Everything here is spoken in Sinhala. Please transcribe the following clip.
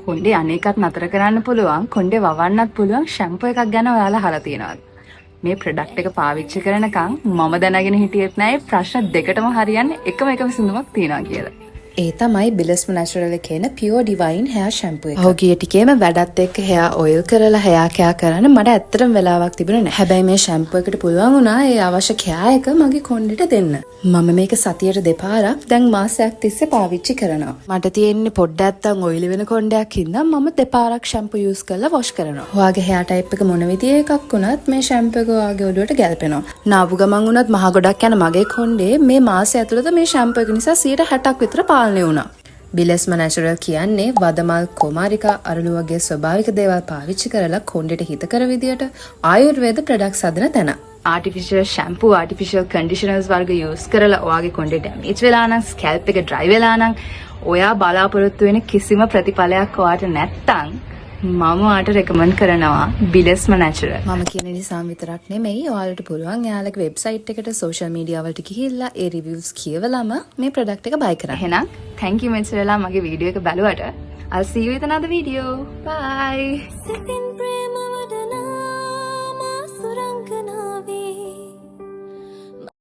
කොණ්ඩේ අනේකත් නතර කරන්න පුළුවන් කොණ්ඩේ වවන්නත් පුළුවන් ෂැම්පූ එකක් ගැන ඔයාලා අහලා තියෙනවද? මේ ප්‍රොඩක්ට් එක පාවිච්චි කරනකම් මම දැනගෙන හිටියෙත් නෑ ප්‍රශ්න දෙකටම හරියන්නේ එකම එක විසඳුමක් තියනවා කියලා. ඒ තමයි බිලස්ම නැචරල් එකේ න පියුර් ඩිවයින් හෙයාර් ෂැම්පූ එක. ඔහුගේ ටිකේම වැඩත් එක්ක හෙයාර් ඔයිල් කරලා හෙයාර් කෙයා කරන්න මට ඇත්තටම වෙලාවක් තිබුණේ නැහැ. හැබැයි මේ ෂැම්පූ එකට පුළුවන් වුණා ඒ අවශ්‍ය කෙයා එක මගේ කොණ්ඩෙට දෙන්න. මම මේක සතියට දෙපාරක් දැන් මාසයක් තිස්සේ පාවිච්චි කරනවා. මට තියෙන්නේ පොඩ්ඩක් නැත්තම් ඔයිලි වෙන කොණ්ඩයක් හින්දා මම දෙපාරක් ෂැම්පූ යූස් කරලා වොෂ් කරනවා. ඔයාගේ හෙයාර් ටයිප් එක මොන විදිහේ එකක් වුණත් මේ ෂැම්පූ එක ඔයාගේ ඔළුවට ගැලපෙනවා. නාපු ගමන් වුණත් මහ ගොඩක් යන මගේ කොණ්ඩේ මේ මාසය ඇතුළත මේ ෂැම්පූ එක නිසා 60%ක් විතර පාලනය වුණා. බිලස්ම නැචරල් කියන්නේ වදමල් කුමාරිකා අරලු වගේ ස්වභාවික දේවල් පාවිච්චි කරලා කොණ්ඩෙට හිතකර විදියට ආයුර්වේද ප්‍රොඩක්ට්ස් හදන තැන. ආටිෆිෂල් ෂැම්පූ ආටිෆිෂල් කන්ඩිෂනර්ස් වර්ග යූස් කරලා ඔයාගේ කොණ්ඩේ ඩැමේජ් වෙලා නම් ස්කැල්ප් එක ඩ්‍රයි වෙලා නම් ඔයා බලාපොරොත්තු වෙන කිසිම ප්‍රතිඵලයක් ඔයාට නැත්තම් මම ඔයාට රෙකමන්ඩ් කරනවා බිලස්ම නැචරල්. මම කියන නිසා විතරක් නෙමෙයි ඔයාලට පුළුවන් එයාලගේ වෙබ්සයිට් එකට සෝෂල් මීඩියා වලට ගිහිල්ලා ඒ රිවිව්ස් කියවලම මේ ප්‍රොඩක්ට් එක buy කරන්න. එහෙනම් thank you මෙච්චරලා මගේ වීඩියෝ එක බලුවට. I'll see you with another video. Bye.